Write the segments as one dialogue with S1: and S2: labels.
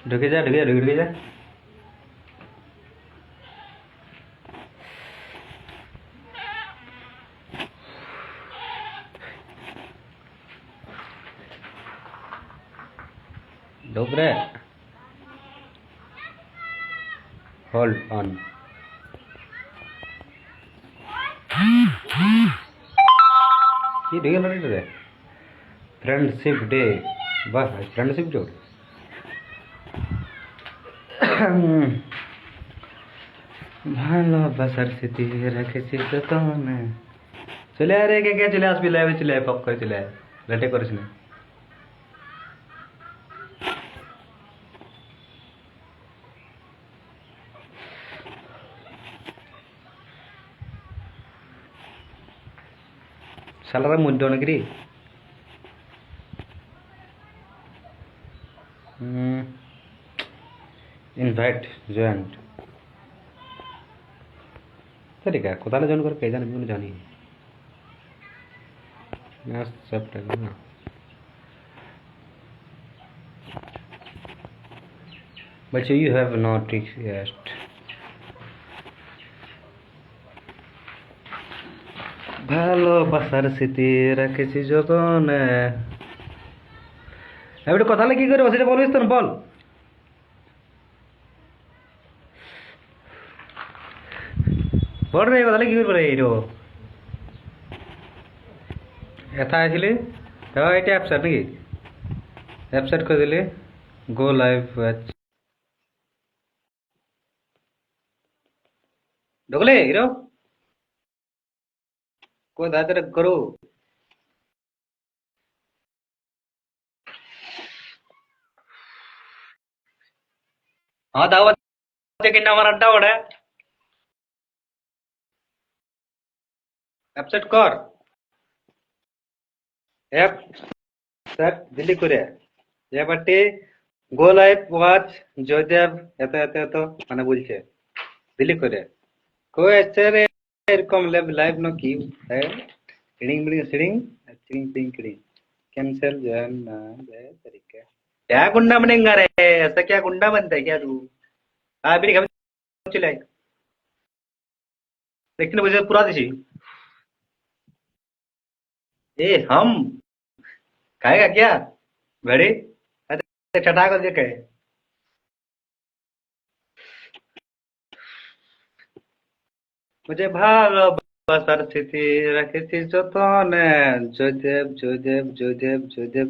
S1: ঢুকে যা ঢুকে যা ঢুকে ঢুকে যা ঢুক রে হোল্ড অন কি ঢুকে গেল রে ফ্রেন্ডশিপ ডে বাহ ফ্রেন্ডশিপ ডে ভালোবাসার স্মৃতি রেখেছি যতনে চলে আয় রে কে চলে আসবি লাইভে চলে আয় পক করে চলে আয় লেটে করিস না শালারা মধ্য নাকি রে ইনভাইট জয়েন্ট ঠিক আছে কোথায় জয়েন করে কে জানে আমি জানি accept again. But you have not yet. ভালোবাসার স্মৃতি রেখেছি যতনে এবারে কথা কি করে সেটা বলিস তো বল বল রে কথা কি করে এই রো এথা আসলে তো এটা অ্যাপসেট নাকি অ্যাপসেট করে দিলে গো লাইভ ঢুকলে হিরো कोई दादर करो हाँ दावत के नाम अड्डा ओड़ा अपसेट कर ऐप सेट दिल्ली करे ये बट्टी गो लाइव वाच জয়দেব এত এত এত মানে বলছে দিল্লি করে कोई अच्छा रे এরকম লাইভ নো কি किडिंग बिडिंग सिडिंग चिडिंग पिंग किडिंग कैंसिल जन ना दे तरीके क्या गुंडा बनेगा रे ऐसा क्या गुंडा बनता है क्या तू हाँ मेरी खबर चले लेकिन मुझे पूरा दिशी ए हम खाएगा क्या घड़ी छटा कर देखे मुझे ভালোবাসার স্মৃতি রেখেছি যতনে জয়দেব জয়দেব জয়দেব জয়দেব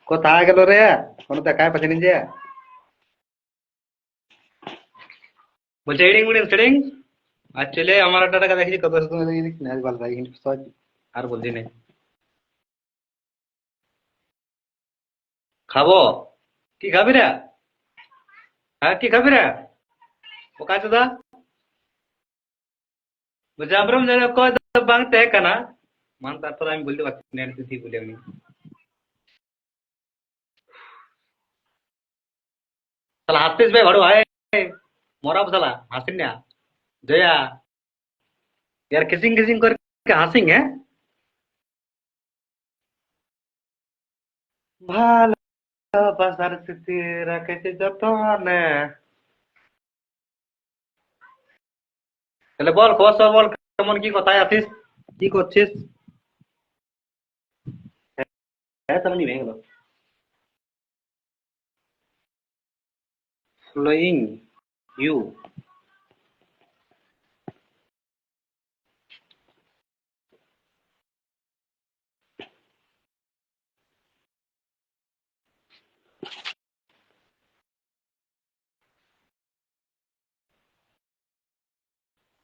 S1: কোথায় গেল রে কোনো দেখায় পাচ্ছি নিজে বলছে এডিং উডিং সেডিং আর চলে আমার টাকা দেখেছি কত তুমি দেখি না ভালো লাগে কিন্তু সহজ আর বলছি না খাবো কি খাবি রে হ্যাঁ কি খাবি রে ও কাছে দা বলছে আমরাম জানি কয় বাং তে কানা মান তারপর আমি বলতে পারছি না তুই বলে আমি साला हासिस भाई भड़ो है मोरा साला हंसिन ना जया यार किसिंग किसिंग करके हंसिंग है ভালোবাসার স্মৃতি রেখেছি যতনে তাহলে বল খবর সব বল কেমন কি কোথায় আছিস কি করছিস হ্যাঁ তাহলে নিয়ে গেল following you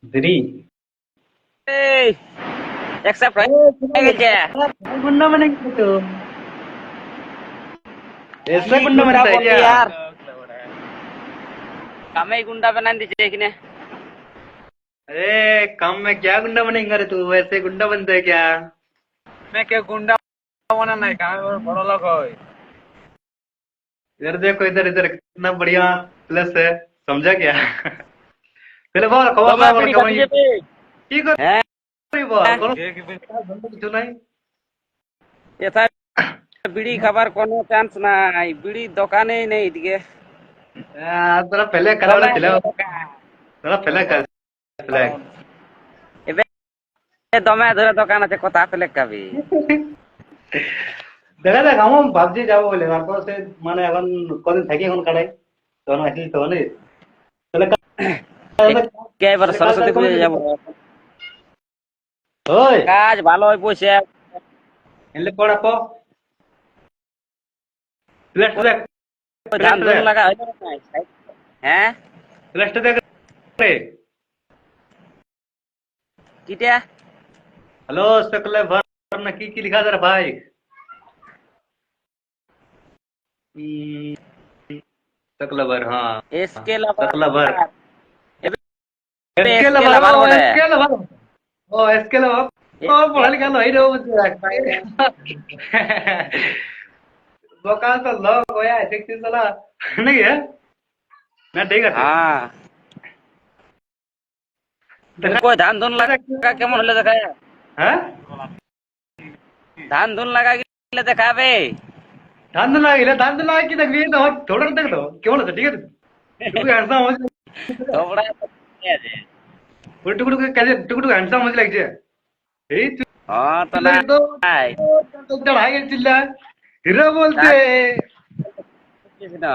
S1: three
S2: Hey, accept right? गया
S1: गुंडा बनेंगे तो ऐसा गुंडा बनता है क्या
S2: यार कामे गुंडा बना दीजिए कि ने
S1: अरे काम में क्या गुंडा बनेगा रे तू वैसे गुंडा बनता है क्या
S2: मैं क्या गुंडा बना नहीं काम में बड़ा लोग हो
S1: इधर देखो इधर इधर कितना बढ़िया प्लस है समझा क्या पहले बोल खबर ना बोल कमाई ठीक है बोल কিছু নাই
S2: ये था बीड़ी खबर कोनो चांस নাই बीड़ी দোকানে নেই দিকে
S1: তোরা পেলে খেলা ওটা ছিল, তোরা পেলে খেল পেলে।
S3: এবে দমে ধরে দোকান আছে কথা পেলে খাবি।
S1: দেখা যাক, আমি ভাবছি যাবো বলে, তারপর সে মানে এখন কদিন থাকি এখন কাটাই, তখন আসিস তখনই তাহলে
S3: কে এবার
S1: তাহলে কাজ
S3: সরস্বতী
S1: কেমন
S3: পুজো
S1: চলছে?
S3: যাবো।
S1: ওই
S3: কাজ ভালো হয়ে পয়সা
S1: এলে পড়া প প্লেট দেখ,
S3: ধান
S1: প্লেট
S3: ধুন
S1: দেখ,
S3: লাগা হইলো না? হ্যাঁ
S1: প্লেট দেখ রে।
S3: কিটা
S1: हेलो सकले भर ना की लिखा था रे भाई? सकला भर, हाँ
S3: এসকে লাভার
S1: सकला भर,
S3: এবে
S1: एसके
S3: এসকে
S1: लवर,
S3: লাভার
S1: ओ
S3: বটে
S1: एसके लवर, ओ एसके लवर, ओ पढ़ा लिखा लो ही रहो मुझे। दुकान तो लोग होया है, ठीक चला नहीं है ना, ठीक है।
S3: হ্যাঁ তুমি কই ধান ধুন লাগা কেমন হলে দেখায়
S1: हैं?
S3: ধান ধুন লাগা গেলে দেখাবে
S1: धान लगा की तक भी तो थोड़ा तक तो क्यों ना, ठीक है तू हैंडसम हो,
S3: তোমরা
S1: टुकड़ू के कैसे टुकड़ू हैंडसम हो लग जाए, ए
S3: হ্যাঁ তো
S1: लगे
S3: নাই
S1: तो चढ़ाई चिल्ला हीरो बोलते
S3: না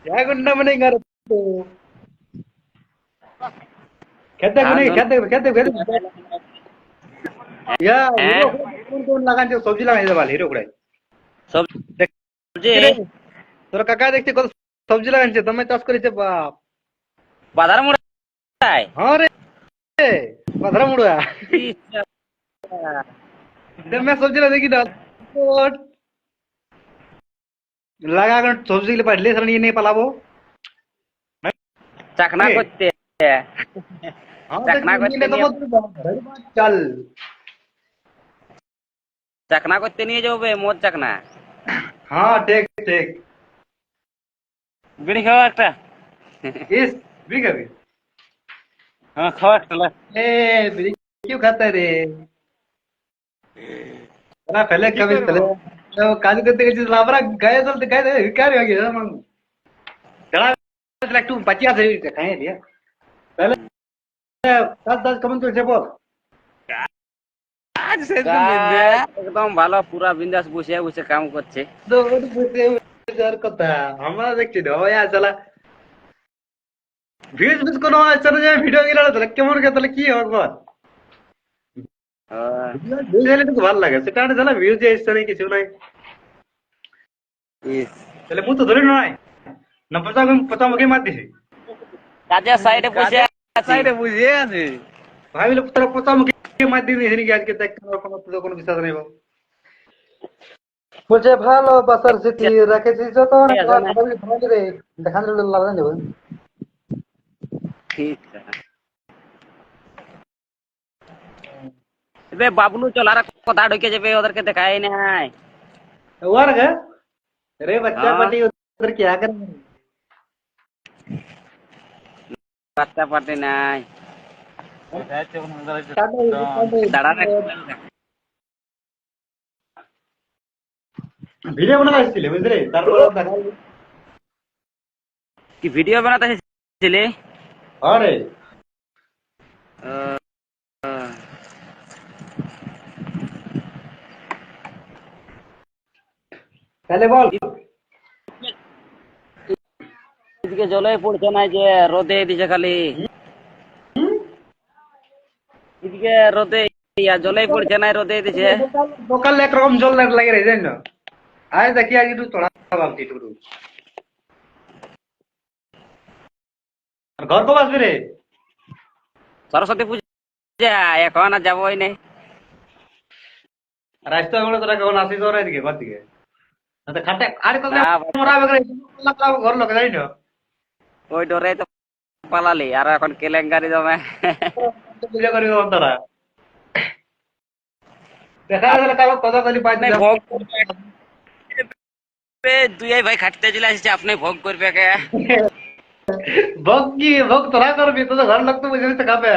S1: क्या गुंडा बनेगा रे तू? कहते
S3: ধান
S1: नहीं
S3: ধুন
S1: कहते कहते या हीरो कौन कौन लगान जो सब्जी लगाई दे वाले हीरो कुड़ाई देख
S3: সবজি
S1: रे তোর কাকা দেখছি কত সবজি লাগাইছে, দমে চাষ করেছে বাপ।
S3: বাজার মোড়
S1: হ্যাঁ রে পাথরা মুড়া দমে সবজি লাগা দেখি না লাগা এখন সবজি গুলো পাইলে সারা নিয়ে নিয়ে পালাবো।
S3: চাকনা করতে
S1: হ্যাঁ
S3: চাকনা
S1: দেখ
S3: করতে
S1: নিয়ে
S3: নিয়ে
S1: তো চল
S3: চাকনা করতে নিয়ে যাবে মোর চাকনা
S1: हाँ ठीक ठीक
S3: বিড়ি খাওয়া একটা
S1: इस भी कभी
S3: হ্যাঁ খাওয়া একটা লে।
S1: ए बिरी क्यों खाता है रे? ना पहले कभी पहले तो काजू करते के चीज लाभरा गए तो गए क्या रे गया हम जरा लाइक तू 50 से खाए दिया पहले 10 कमन तो से बोल
S3: কাজ একদম ভালো পুরা বিন্দাস বসে বসে কাম করছে
S1: दो बुझे यार कता हमरा देखছি রে ভাই আসলা ভিউজ ভিউজ কোন চলে যায় ভিডিও গিলা তাহলে কেমন কে তাহলে কি হবে বল ভিউজ হলে তো ভালো লাগে, সেটা জানা ভিউজ এসছে নাই কিছু নাই, তাহলে মুই তো ধরে নয় না পচা মুখে মার দিছি
S3: কাজের সাইডে বসে আছি
S2: বুঝে আছে
S1: ভাবিলে তোরা পচা মুখে মার দিবি হেনি আজকে দেখ কোনো বিশ্বাস নাই বাবু। বলছে ভালোবাসার স্মৃতি রেখেছি যত রে দেখান লাগা দেব
S3: ঠিক এবে বাবলু চল আর কথা ঢুকে যাবে ওদেরকে দেখাই নাই
S1: और है अरे बच्चा
S3: हाँ।
S1: पार्टी उधर क्या कर
S3: বাচ্চা পার্টি নাই দাঁড়া না
S1: ভিডিও বানাতে আসছিলে বুঝলে, তারপর দেখা
S3: কি ভিডিও বানাতে এসেছিলে
S1: আরে তাহলে বল
S3: এদিকে জলে পড়ছে না যে রোদে দিছে খালি এদিকে রোদে জলে পড়ছে না রোদে দিছে
S1: সকালে একরকম জল লাগে রে জানো, আজ দেখি আজ একটু তোড়া ভাবছি একটু আর ঘর কবে আসবি রে?
S3: সরস্বতী পূজা এখন আর যাবোই নাই
S1: রাস্তা ঘরে তোরা কখন আসিস ওরা এদিকে ঘর দিকে না তো খাটে আরে কত
S3: না,
S1: মরা বেগরে ঘর লোক জানি না
S3: ওই ডরে তো পালালি আর এখন কেলেঙ্কারি জমে
S1: পূজা করি তোরা দেখা গেল কারো কথা বলি পাঁচ
S3: আপনি ভোগ করবে দুই ভাই খাটতে চলে আসছে আপনি ভোগ করবে কে
S1: ভোগ কি ভোগ তোরা করবি, তোদের ঘর লোক তো বুঝে তো খাবে।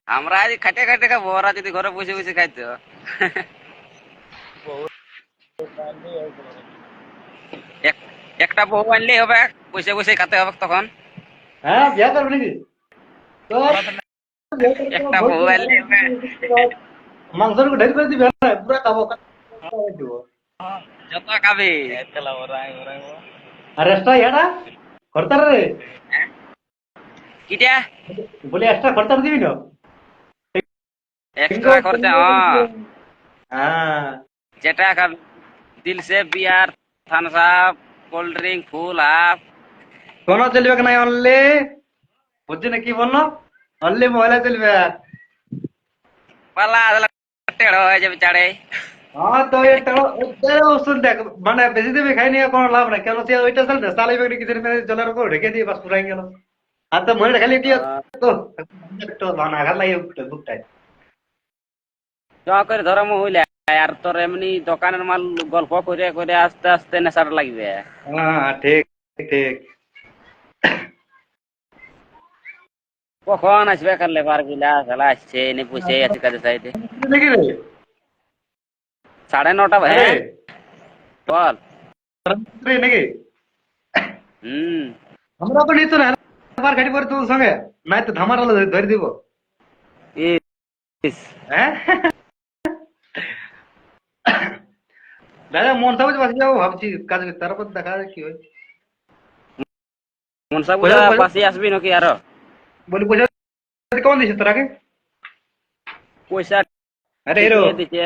S3: আমরা আজ খাটে খাটে খাবো ওরা যদি ঘরে বসে বসে খাইতো এক- একটা বউ আনলেই হবে, বসে বসে খাতে হবে তখন।
S1: হ্যাঁ বিয়া করবে নাকি তো বিয়া করবে তো
S3: একটা
S1: ভোজ
S3: বউ
S1: করে
S3: আনলেই হবে।
S1: মাংসের ঢের করে দিবে না পুরা খাবো দিব
S3: যত খাবে।
S1: আর এক্সট্রা ইয়াটা খরতার রে
S3: কিটা
S1: বলে এক্সট্রা খরতার দিবি না
S3: এক্সট্রা খরচা? হ্যাঁ,
S1: হ্যাঁ
S3: যেটা খাবে, দিল সে beer, Thums Up, cold drink, full half.
S1: কোনো চলবে না অনলি বুঝছি না কি বললো অনলি মহিলা চলবে
S3: পালা টেড়ো হয়ে যাবে চাড়ে।
S1: হ্যাঁ তো এটা ওষুধ দেখ মানে বেশি দিবি খাই নিয়ে কোনো লাভ নাই কেন সে ওইটা চলবে সালাই বেগড়ি কিছু জলের উপর ঢেকে দিয়ে বাস পুরাই গেল আর তো মহিলা খালি দিয়ে তো একটু বানা আঘাত লাগে বুকটায়
S3: চ করে ধরো মহিলা, আর তোর এমনি দোকানের মাল গল্প করে করে আস্তে আস্তে নেশার লাগবে।
S1: হ্যাঁ ঠিক ঠিক
S3: কখন আসবে কার লেবার গুলা? খেলা আসছে এনে বসে আছে কাজে সাইডে।
S1: দেখি রে
S3: 9:30 ভাই।
S1: আরে
S3: বল।
S1: রে নাকি
S3: হুম।
S1: আমরা তো নিত না আবার গাড়ি পরে তোর সঙ্গে নাই তো ধামার আলো ধরে দিব
S3: ইস,
S1: হ্যাঁ দাদা মন সাবজ বাসি যাবো ভাবছি কাজ তারপর দেখা যাক কি হয়
S3: মনসা
S1: পয়সা
S3: গুলা
S1: পয়সা
S3: পাশে আসবি নাকি আরো?
S1: বলি পয়সা কেমন দিছিস তোর আগে
S3: পয়সা
S1: আরে হিরো
S3: ঠিকই দিছে,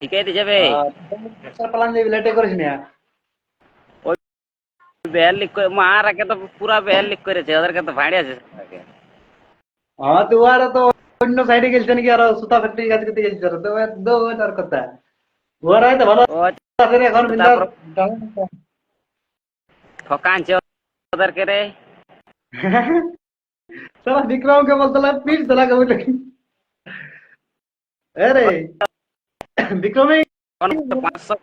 S3: ঠিকই দিছে বে।
S1: প্লান যে লেটে করিস না
S3: ওই বেল লিখ করে মার আগে তো পুরা বেল লিখ করেছে, ওদেরকে তো ভাড়ি আছে সবাইকে।
S1: হ্যাঁ তো আর তো অন্য সাইডে গেলছে নাকি আর সুতা ফ্যাক্টরি কাজ করতে গেছে তো দো আর কথা ওরা তো ভালো
S3: ও
S1: আছে রে এখন বিন্দাস
S3: তারপর ঠকানছে ওদেরকে রে।
S1: সালা বিক্রম কে বলতলা পিট দলা কে বলে আরে বিক্রমে
S3: কোন 500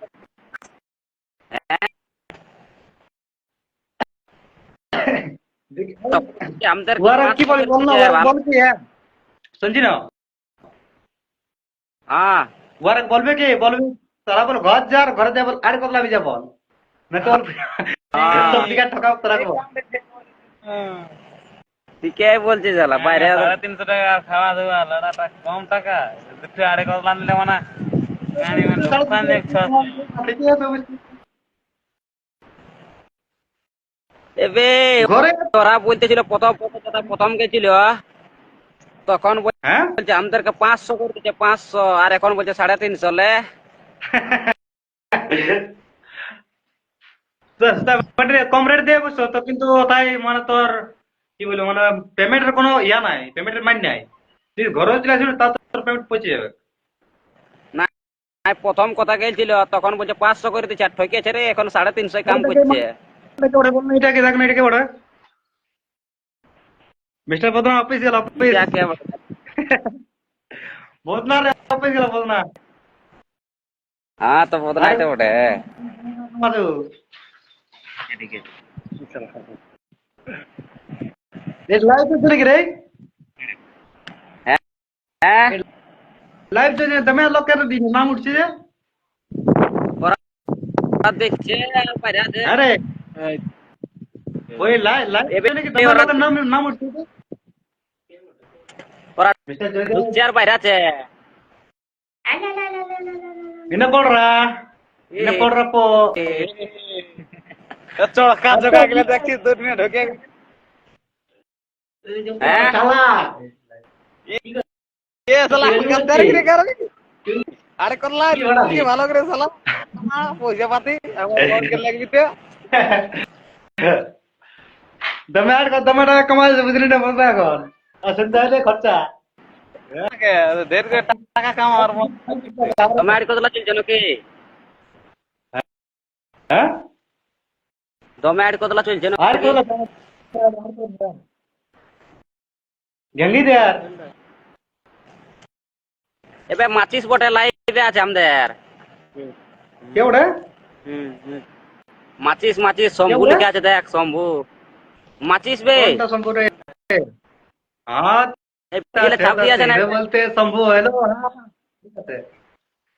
S3: আমাদের
S1: ওরা কি বলে বল না ওরা বল কি হ্যাঁ শুনছি না
S3: হ্যাঁ
S1: ওরা বলবে কি বলবে তারা বল ঘর যার ঘরে যাব আর কতলা বি যাব না তো সব দিকে ঠকাও তোরা কো
S3: ঠিকই বলছিস শালা, বাইরে
S2: 350 টাকা খাওয়া দাওয়া লড়াটা কম টাকা, দুটো আড়ে কত আনলে মানে গাড়ি মানে দোকান একশো।
S3: এবে
S1: ঘরে
S3: ওরা বলতেছিল প্রথম প্রথম যেটা প্রথম গেছিল তখন
S1: হ্যাঁ
S3: বলছে আমাদেরকে 500 করে দিচ্ছে, 500, আর এখন বলছে 350 লে।
S1: কম রেট দিয়ে বুঝছো তো কিন্তু তাই মানে তোর কি বলবো মানে পেমেন্টের কোনো ইয়া নাই পেমেন্টের মাইন নাই তুই ঘরে চলে আসবি তা তোর পেমেন্ট পৌঁছে যাবে
S3: না, প্রথম কথা গেছিল তখন বলছে 500 করে দিচ্ছে, আর ঠকেছে রে, এখন 350 কাম করছে।
S1: এটাকে ওরে বল না এটাকে দেখ না এটাকে ওরে মিস্টার প্রধান অফিস গেল অফিস
S3: যাকে
S1: বদনা রে অফিস গেল বদনা
S3: হ্যাঁ তো বদলাই তো বটে।
S1: মাধু এই লাইভ তো কি রে
S3: হ্যাঁ
S1: লাইভ যে দমে লোকের দিন নাম উঠছে যে
S3: ওরা দেখছে বাইরে আছে।
S1: আরে ওই লাইভ
S3: এবে
S1: নাকি দমে লোকের নাম নাম উঠছে যে
S3: ওরা
S1: মিস্টার জয়দেব
S3: ঢুকছে আর বাইরে আছে।
S1: इन्हें पढ़ रहा इन्हें पढ़ रहा पो
S2: চড়কা চড়কা গেলে দেখছি 2 মিনিট ঢোকে।
S3: হ্যাঁ
S1: শালা
S2: এ শালা গদ্দার কি করে? আরে করলা কি ভালো করে শালা পয়সা পাতি আমার ফোন কে লাগবি তো।
S1: दमेर का दमेर कमाल से बुझली ना मजा कौन असंदा ले खर्चा
S2: ঢের করে টাকা কামার মত।
S3: তোমার কতলা চলছে নাকি?
S1: हैं
S3: দমে কতলা চলছে
S1: আর
S3: নাকি?
S1: तो गंगी दे यार
S3: এবে মাচিস বটে লাইভে আছে আমাদের।
S1: क्या उड़े
S3: মাচিস মাচিস শম্ভু লিখে আছে, দেখ শম্ভু মাচিস বে।
S1: कौन था शंभू रे हाँ
S3: এগুলো ছাপ দিয়ে আছে না?
S1: ये बोलते शंभू हेलो हाँ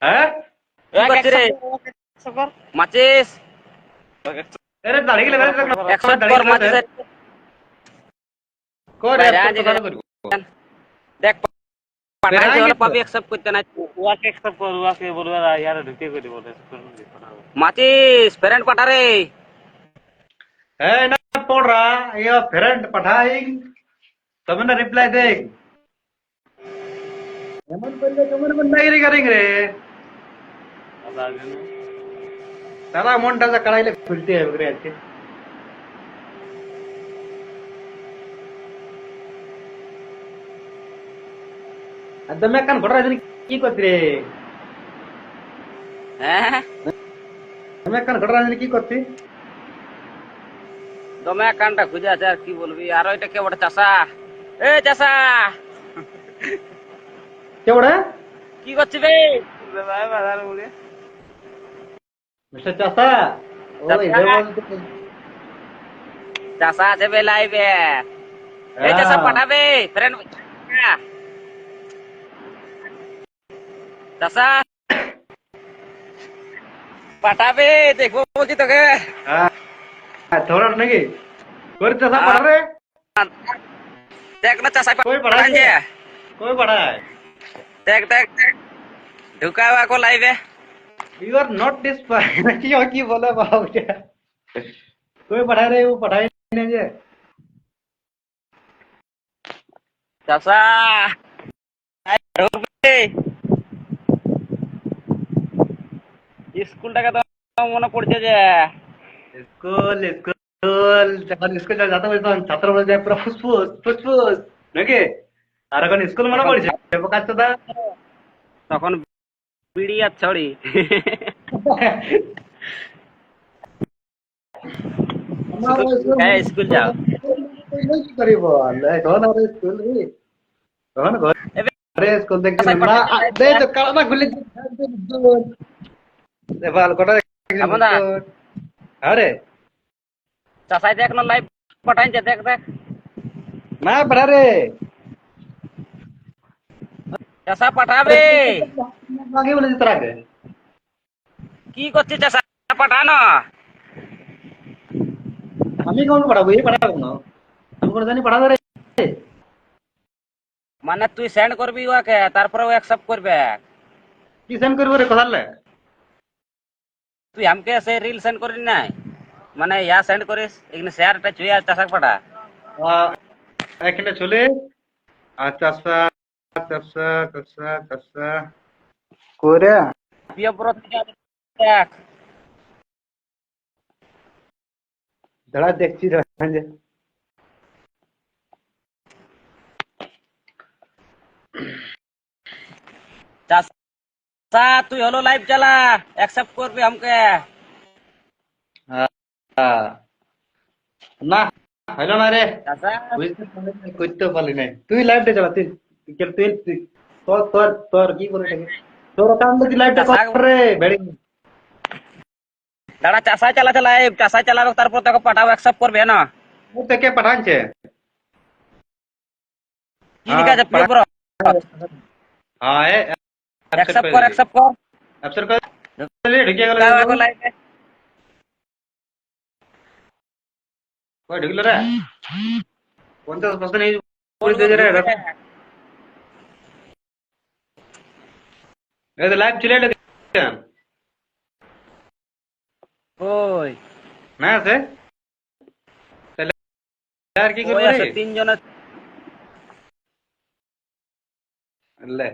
S1: हैं
S3: কি করছিস রে? মাচিস
S1: আরে দাঁড়িয়ে গেলে
S3: একসেপ্ট কর মাচিস
S1: করে
S3: বাইরে আজ
S1: কথা করব
S3: দেখ পাঠাইছে
S1: বেড়াই
S3: হলে
S1: গেছে
S3: পাবি একসেপ্ট করতে না
S2: ওয়াকে অ্যাকসেপ্ট কর ওয়াকে বলবে ইয়ার ঢুকে করে বলে
S3: মাচিস ফ্রেন্ড পাঠা রে
S1: है ना पढ़ रहा ये फ्रेंड पढ़ाई तब ना रिप्लाई देख एमन करले कमर में नहीं करेंगे रे साला मोंटा सा कढ़ाई ले खुलती है रे अच्छे अद मैं कान घोड़ा जन की करती रे
S3: হ্যাঁ
S1: मैं कान घोड़ा जन की करती
S3: দমে কানটা খুঁজে আছে আর কি বলবি আর ওইটা কে বড় চাষা এ চাষা
S1: क्या बड़ा
S3: কি করছিস বে
S2: ভাই বাজার বলে
S1: मिस्टर चाचा ओ इधर बोल
S3: চাষা আছে বে লাইভে এই চাষা পাঠাবে ফ্রেন্ড চাষা পাঠাবে দেখবো বলছি তোকে
S1: हां थोड़ा नहीं कोई चाचा पढ़ रहे
S3: দেখ না চাষা
S1: कोई पढ़ा
S3: পাঠাচ্ছে
S1: है कोई पढ़ा है
S3: দেখ দেখ ঢুকাও আকো লাইভে
S1: You are not this क्यों की बोला बाबू क्या कोई पढ़ा रहे वो पढ़ाई नहीं है
S3: চাষা ঢুকবে স্কুলটাকে তো মনে পড়ছে যে
S1: स्कूल स्कूल जब स्कूल जाता हूँ तो छात्र बोल जाए पूरा फुसफुस फुसफुस नाকি আর এখন স্কুল মনে পড়ছে কাছে দা
S3: তখন বিড়ি আর ছড়ি হ্যাঁ স্কুল যাও
S1: কি করিব এখন আর স্কুল রে এখন ঘরে স্কুল দেখছি না দে তো কালা খুলে দে ভাল কোটা
S3: আমদা
S1: আরে
S3: চাষাই দেখ না লাইভ পাঠাইছে দেখ দেখ
S1: না পড়া রে
S3: চাষা পাঠাবে
S1: আগে বলে দিতে রাখে
S3: কি করছিস চাষা পাঠানো
S1: আমি কোন পড়াবো এই পড়াবো না আমি কোন জানি পড়াবো রে
S3: মানে তুই সেন্ড করবি ওকে তারপরে ও অ্যাকসেপ্ট করবে
S1: কি সেন্ড করব রে কথালে
S3: তুই আমাকে সে রিল সেন্ড করিস নাই মানে ইয়া সেন্ড করিস এখানে শেয়ারটা চুই আর চাষা পাঠা
S1: এখানে চলে আচ্ছা আচ্ছা আচ্ছা আচ্ছা আচ্ছা করে
S3: প্রিয় ব্রত দেখ
S1: দাঁড়া দেখছি যে
S3: চাষা তুই হলো লাইভ চালা অ্যাকসেপ্ট করবি আমাকে
S1: না হইলো না রে
S3: চাষা
S1: করতে পারলি নাই তুই লাইভটা চালা তুই তুই তোর তোর তোর কি করে থাকে তোর কাম তুই লাইভটা কর রে বেড়ি
S3: দাঁড়া চাষাই চালা লাইভ চাষাই চালাবে তারপর তোকে পাঠাবো অ্যাকসেপ্ট করবে না
S1: ও তোকে পাঠানছে
S3: কি লিখা আছে প্রিয় ব্রত
S1: হ্যাঁ
S3: অ্যাকসেপ্ট কর অ্যাকসেপ্ট কর
S1: অ্যাকসেপ্ট কর ঢুকে গেল
S3: লাইভে
S1: কই ঢুকলো রে 50% এই করে দে রে এই তো লাইভ চলে এলো
S3: ওই
S1: না আছে তাহলে আর কি
S3: ওই
S1: করব
S3: আছে
S1: রে
S3: তিনজনের
S1: লে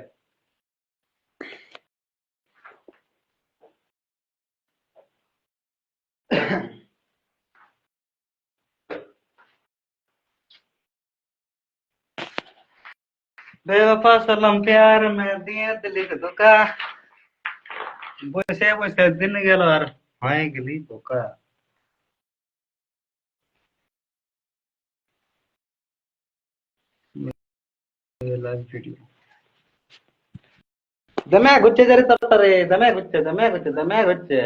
S1: बेवफा सलाम प्यार में दिए दिल के धोखा বসে বসে দিন গেল আর হয়ে গেলি বোকা লাইভ ভিডিও দমে ঘুরছে যারে তরে দমে ঘুরছে দমে ঘুরছে দমে ঘুরছে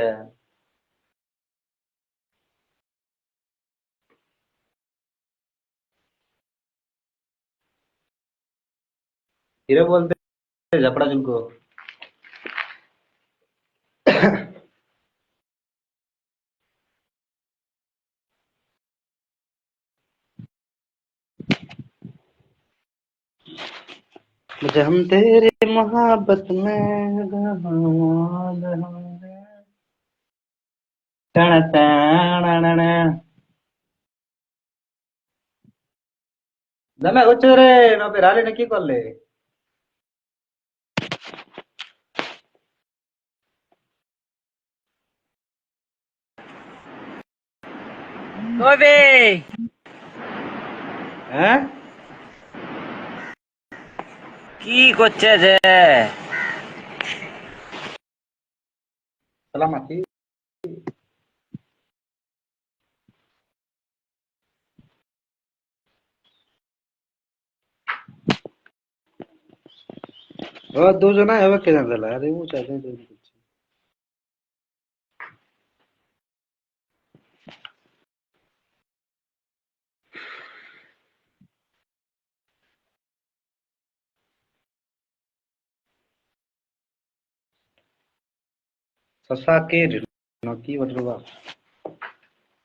S1: हीरो बोलते जपड़ा जिनको मुझे हम तेरी मोहब्बत में गवार होंगे। टाणा टाणा জানা হচ্ছে রে নবে রালে নাকি করলে
S3: তবে
S1: হ্যাঁ
S3: কি করছে যে
S1: সালাম আছি ও দুজনা হবে কে জানলা আরে ও চাইছে সসা কির নকি বটলবা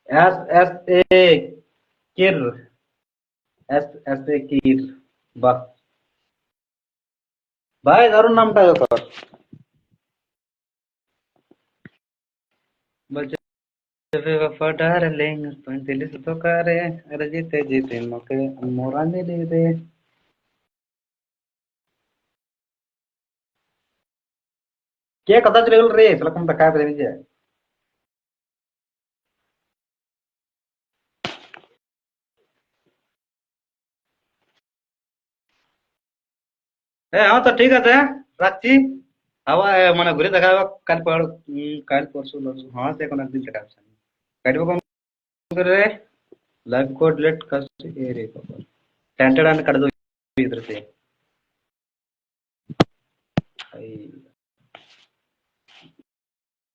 S1: এস এস এ কির এস এস এ কির বাহ ভাই দারুণ নামটা কর বলছে वफा डार्लिंग दिल से तो करे अरे जीते जीते मौके मोरा दे दे কে কথা চলে গেল রে সেরকম দেখা পেয়ে নিজে হ্যাঁ তো ঠিক আছে রাখছি আবার মানে ঘুরে দেখা হবে কাল পরশু লরশু হ্যাঁ সে কোনো একদিন দেখা হবে কাটবো কম করে লাইভ কোড লেট কাস্ট এ রে বাবা টেন্টেড আন কাট দो इधर से